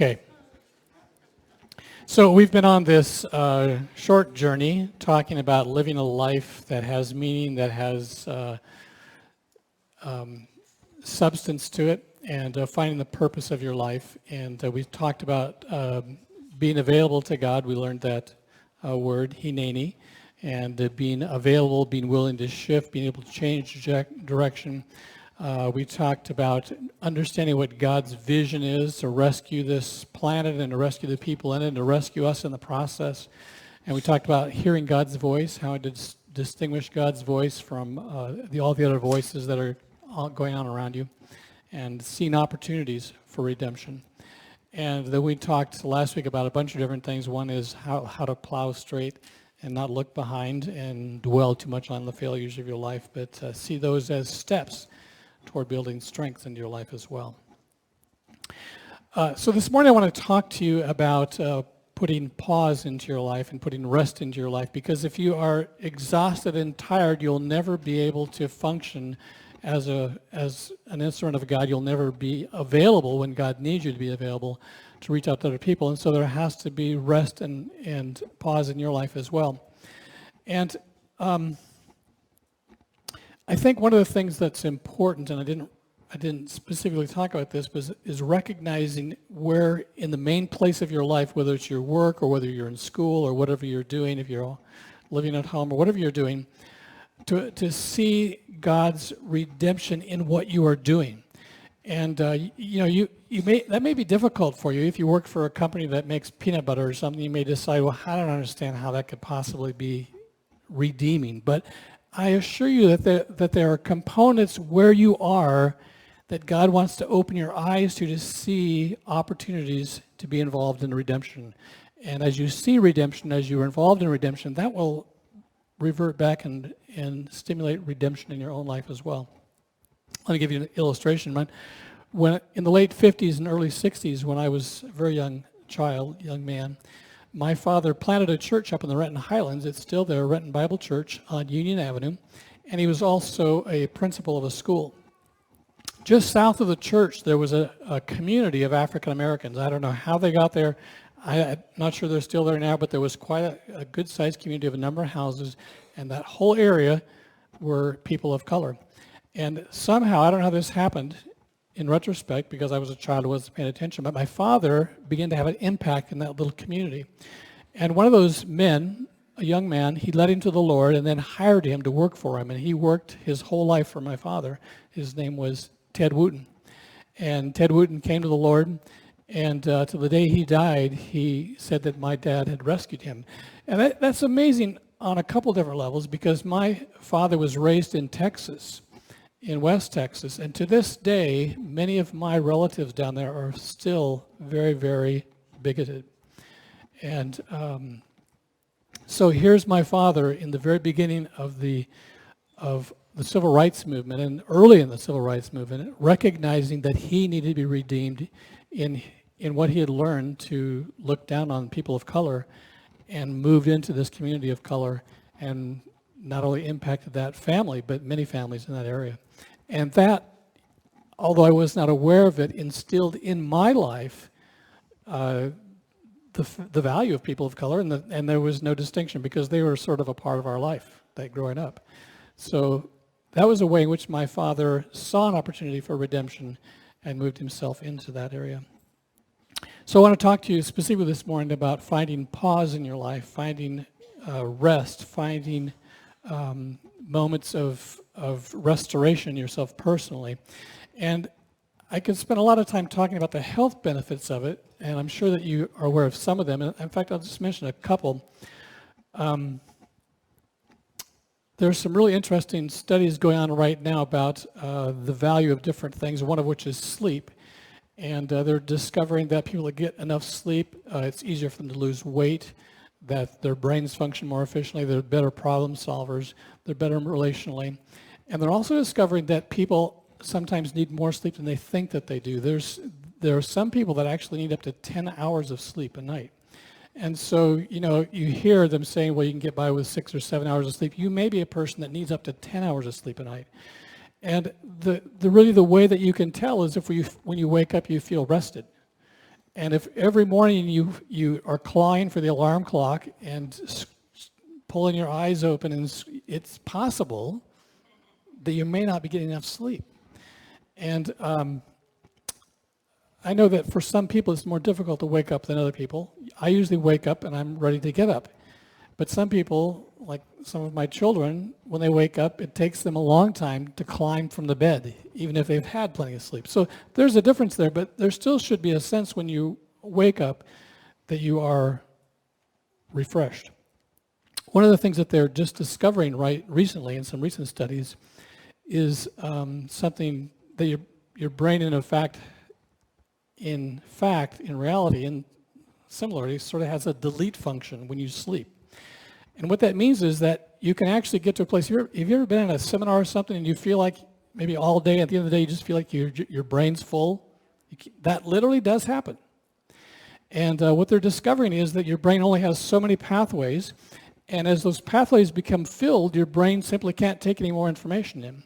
Okay. So we've been on this short journey talking about living a life that has meaning, that has substance to it, and finding the purpose of your life. And we've talked about being available to God. We learned that word, hineni, and being available, being willing to shift, being able to change direction. We talked about understanding what God's vision is to rescue this planet and to rescue the people in it and to rescue us in the process. And we talked about hearing God's voice, how to distinguish God's voice from all the other voices that are going on around you, and seeing opportunities for redemption. And then we talked last week about a bunch of different things. One is how to plow straight and not look behind and dwell too much on the failures of your life, but see those as steps toward building strength into your life as well. So this morning I want to talk to you about putting pause into your life and putting rest into your life, because if you are exhausted and tired, you'll never be able to function as an instrument of God. You'll never be available when God needs you to be available to reach out to other people. And so there has to be rest and pause in your life as well. And I think one of the things that's important, and I didn't specifically talk about this, but is recognizing where in the main place of your life, whether it's your work or whether you're in school or whatever you're doing, if you're living at home or whatever you're doing, to see God's redemption in what you are doing. And that may be difficult for you. If you work for a company that makes peanut butter or something, you may decide, well, I don't understand how that could possibly be redeeming. But I assure you that there are components where you are that God wants to open your eyes to see opportunities to be involved in redemption. And as you see redemption, as you're involved in redemption, that will revert back and stimulate redemption in your own life as well. Let me give you an illustration. When in the late 50s and early 60s, when I was a very young man, my father planted a church up in the Renton Highlands. It's still there, Renton Bible Church on Union Avenue. And he was also a principal of a school. Just south of the church, there was a community of African Americans. I don't know how they got there. I'm not sure they're still there now, but there was quite a good-sized community of a number of houses, and that whole area were people of color. And somehow, I don't know how this happened, in retrospect, because I was a child who wasn't paying attention, but my father began to have an impact in that little community. And one of those men, a young man, he led him to the Lord and then hired him to work for him. And he worked his whole life for my father. His name was Ted Wooten. And Ted Wooten came to the Lord, and to the day he died, he said that my dad had rescued him. And that's amazing on a couple different levels, because my father was raised in Texas, in West Texas, and to this day, many of my relatives down there are still very, very bigoted. And so here's my father in the very beginning of the civil rights movement, and early in the civil rights movement, recognizing that he needed to be redeemed in what he had learned to look down on people of color, and moved into this community of color, and not only impacted that family, but many families in that area. And that, although I was not aware of it, instilled in my life the value of people of color, and there was no distinction, because they were sort of a part of our life, that growing up. So that was a way in which my father saw an opportunity for redemption and moved himself into that area. So I want to talk to you specifically this morning about finding pause in your life, finding rest, finding moments of restoration in yourself personally. And I could spend a lot of time talking about the health benefits of it, and I'm sure that you are aware of some of them. And in fact, I'll just mention a couple. There's some really interesting studies going on right now about the value of different things, one of which is sleep. And they're discovering that people that get enough sleep, it's easier for them to lose weight, that their brains function more efficiently, they're better problem solvers, they're better relationally. And they're also discovering that people sometimes need more sleep than they think that they do. There are some people that actually need up to 10 hours of sleep a night. And so, you hear them saying, well, you can get by with 6 or 7 hours of sleep. You may be a person that needs up to 10 hours of sleep a night. And the way that you can tell is when you wake up, you feel rested. And if every morning you are clawing for the alarm clock and pulling your eyes open, and it's possible that you may not be getting enough sleep. And I know that for some people it's more difficult to wake up than other people. I usually wake up and I'm ready to get up. But some people, like some of my children, when they wake up, it takes them a long time to climb from the bed, even if they've had plenty of sleep. So there's a difference there, but there still should be a sense when you wake up that you are refreshed. One of the things that they're just discovering recently in some recent studies is something that your brain, in reality, and similarly, sort of has a delete function when you sleep. And what that means is that you can actually get to a place. Have you ever been at a seminar or something and you feel like maybe all day, at the end of the day, you just feel like your brain's full? That literally does happen. And what they're discovering is that your brain only has so many pathways, and as those pathways become filled, your brain simply can't take any more information in.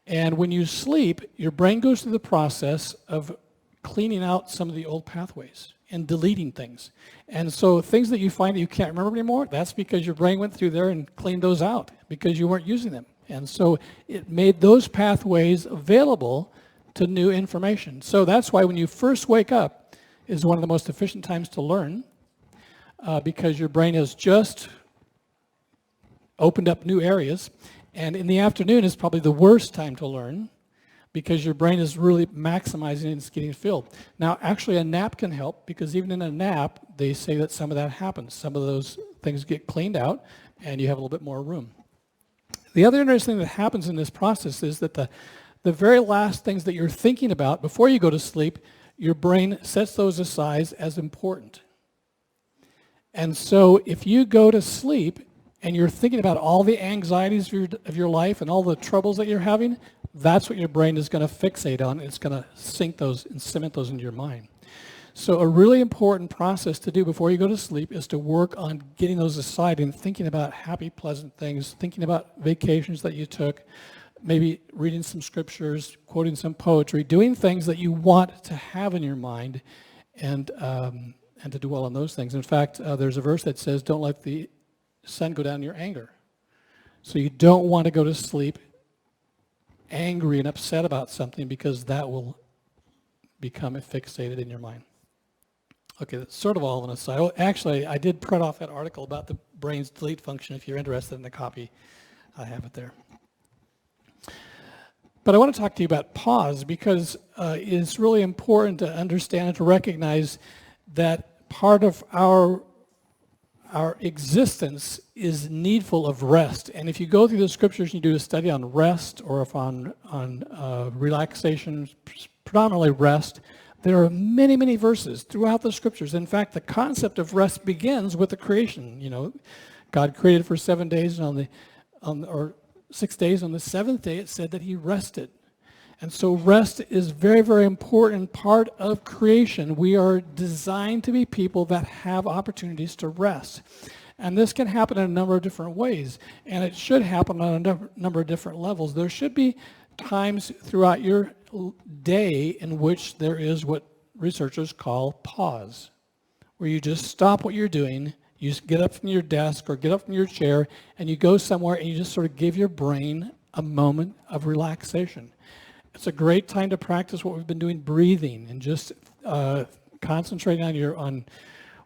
And when you sleep, your brain goes through the process of cleaning out some of the old pathways and deleting things. And so things that you find that you can't remember anymore, that's because your brain went through there and cleaned those out because you weren't using them. And so it made those pathways available to new information. So that's why when you first wake up is one of the most efficient times to learn, because your brain has just opened up new areas. And in the afternoon is probably the worst time to learn, because your brain is really maximizing and it's getting filled. Now, actually, a nap can help, because even in a nap, they say that some of that happens. Some of those things get cleaned out, and you have a little bit more room. The other interesting thing that happens in this process is that the very last things that you're thinking about before you go to sleep, your brain sets those aside as important. And so if you go to sleep and you're thinking about all the anxieties of your life and all the troubles that you're having, that's what your brain is going to fixate on. It's going to sink those and cement those into your mind. So a really important process to do before you go to sleep is to work on getting those aside and thinking about happy, pleasant things, thinking about vacations that you took, maybe reading some scriptures, quoting some poetry, doing things that you want to have in your mind, and to dwell on those things. In fact, there's a verse that says, don't let the sun go down in your anger. So you don't want to go to sleep angry and upset about something, because that will become fixated in your mind. Okay, that's sort of all on a side. Oh, actually, I did print off that article about the brain's delete function. If you're interested in the copy, I have it there. But I want to talk to you about pause, because it's really important to understand and to recognize that part of our existence is needful of rest. And if you go through the scriptures and you do a study on rest, or if on relaxation, predominantly rest, there are many, many verses throughout the scriptures. In fact, the concept of rest begins with the creation. You know, God created for 7 days, and or 6 days. On the seventh day, it said that he rested. And so rest is very, very important part of creation. We are designed to be people that have opportunities to rest. And this can happen in a number of different ways. And it should happen on a number of different levels. There should be times throughout your day in which there is what researchers call pause, where you just stop what you're doing, you just get up from your desk or get up from your chair, and you go somewhere and you just sort of give your brain a moment of relaxation. It's a great time to practice what we've been doing, breathing, and just concentrating on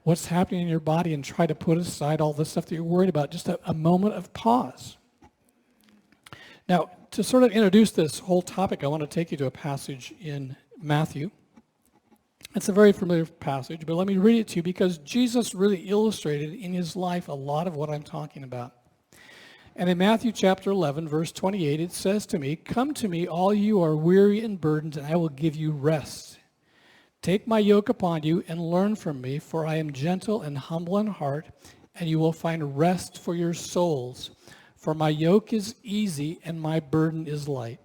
what's happening in your body, and try to put aside all the stuff that you're worried about. Just a moment of pause. Now, to sort of introduce this whole topic, I want to take you to a passage in Matthew. It's a very familiar passage, but let me read it to you, because Jesus really illustrated in his life a lot of what I'm talking about. And in Matthew chapter 11, verse 28, it says to me, "Come to me, all you are weary and burdened, and I will give you rest. Take my yoke upon you and learn from me, for I am gentle and humble in heart, and you will find rest for your souls. For my yoke is easy and my burden is light."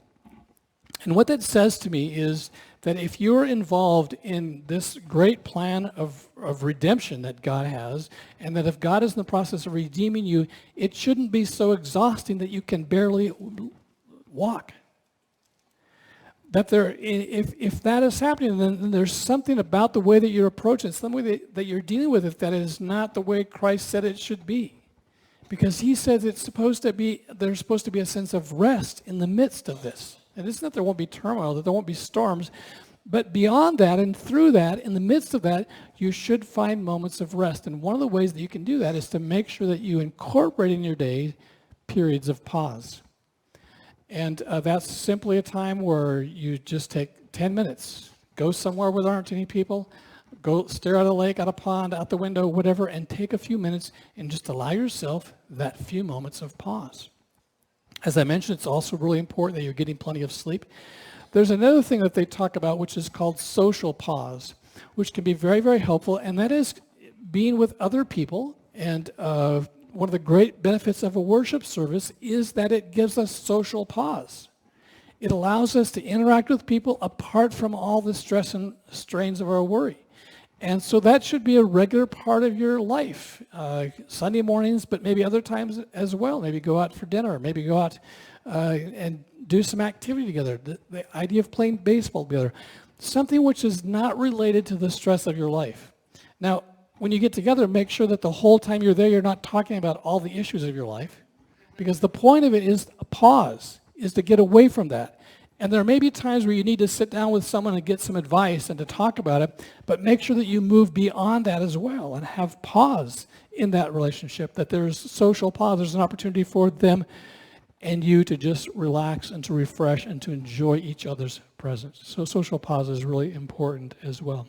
And what that says to me is that if you're involved in this great plan of redemption that God has, and that if God is in the process of redeeming you, it shouldn't be so exhausting that you can barely walk. if that is happening, then there's something about the way that you're approaching it, some way that you're dealing with it that is not the way Christ said it should be. Because he says there's supposed to be a sense of rest in the midst of this. And it's not that there won't be turmoil, that there won't be storms, but beyond that and through that, in the midst of that, you should find moments of rest. And one of the ways that you can do that is to make sure that you incorporate in your day periods of pause. And that's simply a time where you just take 10 minutes, go somewhere where there aren't any people, go stare at a lake, at a pond, out the window, whatever, and take a few minutes and just allow yourself that few moments of pause. As I mentioned, it's also really important that you're getting plenty of sleep. There's another thing that they talk about which is called social pause, which can be very, very helpful, and that is being with other people. And one of the great benefits of a worship service is that it gives us social pause. It allows us to interact with people apart from all the stress and strains of our worry. And so that should be a regular part of your life. Sunday mornings, but maybe other times as well. Maybe go out for dinner. Maybe go out and do some activity together. The idea of playing baseball together. Something which is not related to the stress of your life. Now, when you get together, make sure that the whole time you're there, you're not talking about all the issues of your life. Because the point of it is a pause, is to get away from that. And there may be times where you need to sit down with someone and get some advice and to talk about it, but make sure that you move beyond that as well and have pause in that relationship, that there's social pause. There's an opportunity for them and you to just relax and to refresh and to enjoy each other's presence. So social pause is really important as well.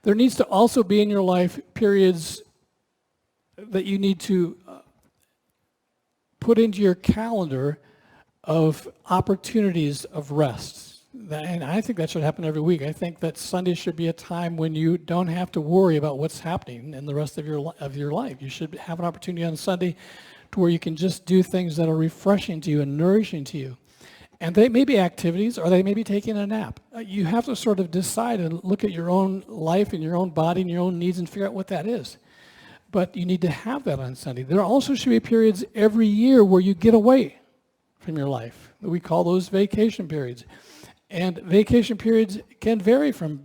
There needs to also be in your life periods that you need to put into your calendar of opportunities of rest. And I think that should happen every week. I think that Sunday should be a time when you don't have to worry about what's happening in the rest of your life. You should have an opportunity on Sunday to where you can just do things that are refreshing to you and nourishing to you. And they may be activities, or they may be taking a nap. You have to sort of decide and look at your own life and your own body and your own needs and figure out what that is. But you need to have that on Sunday. There also should be periods every year where you get away from your life. We call those vacation periods. And vacation periods can vary from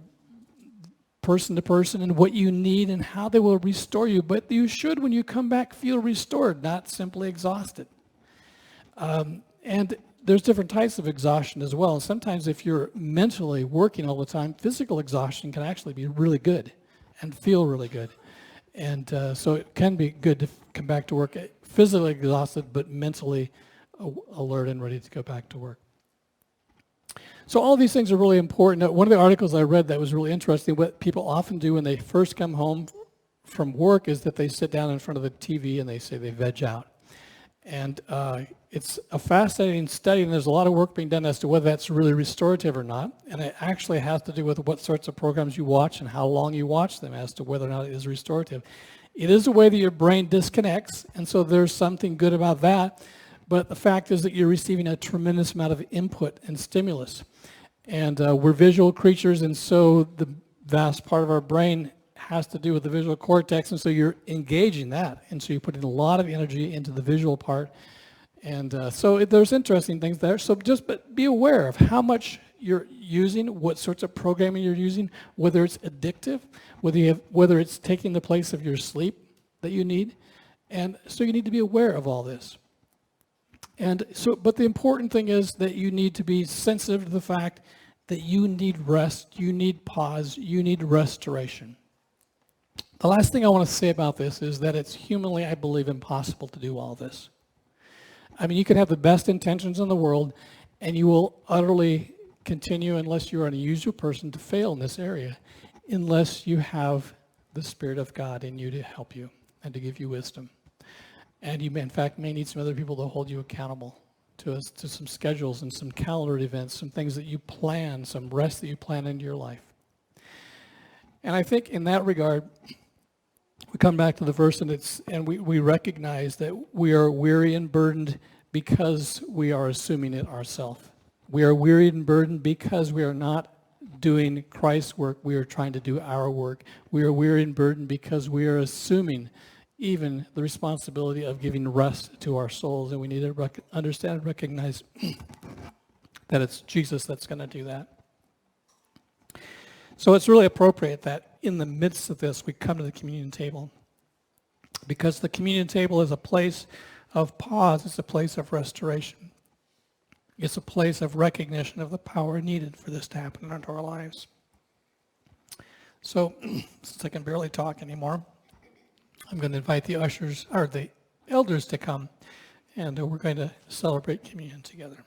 person to person and what you need and how they will restore you. But you should, when you come back, feel restored, not simply exhausted. And there's different types of exhaustion as well. And sometimes if you're mentally working all the time, physical exhaustion can actually be really good and feel really good. And so it can be good to come back to work physically exhausted, but mentally alert and ready to go back to work. So all these things are really important. One of the articles I read that was really interesting, what people often do when they first come home from work is that they sit down in front of the TV and they say they veg out. And it's a fascinating study, and there's a lot of work being done as to whether that's really restorative or not. And it actually has to do with what sorts of programs you watch and how long you watch them as to whether or not it is restorative. It is a way that your brain disconnects, and so there's something good about that. But the fact is that you're receiving a tremendous amount of input and stimulus. And we're visual creatures, and so the vast part of our brain has to do with the visual cortex, and so you're engaging that. And so you're putting a lot of energy into the visual part. And so there's interesting things there. So but be aware of how much you're using, what sorts of programming you're using, whether it's addictive, whether it's taking the place of your sleep that you need. And so you need to be aware of all this. And so, but the important thing is that you need to be sensitive to the fact that you need rest, you need pause, you need restoration. The last thing I want to say about this is that it's humanly, I believe, impossible to do all this. I mean, you can have the best intentions in the world, and you will utterly continue, unless you're an unusual person, to fail in this area, unless you have the Spirit of God in you to help you and to give you wisdom. And you, in fact, may need some other people to hold you accountable to some schedules and some calendar events, some things that you plan, some rest that you plan into your life. And I think in that regard, we come back to the verse, and we recognize that we are weary and burdened because we are assuming it ourselves. We are wearied and burdened because we are not doing Christ's work. We are trying to do our work. We are weary and burdened because we are assuming even the responsibility of giving rest to our souls, and we need to understand and recognize that it's Jesus that's going to do that. So it's really appropriate that in the midst of this, we come to the communion table, because the communion table is a place of pause. It's a place of restoration. It's a place of recognition of the power needed for this to happen in our lives. So, since I can barely talk anymore, I'm going to invite the ushers, or the elders, to come, and we're going to celebrate communion together.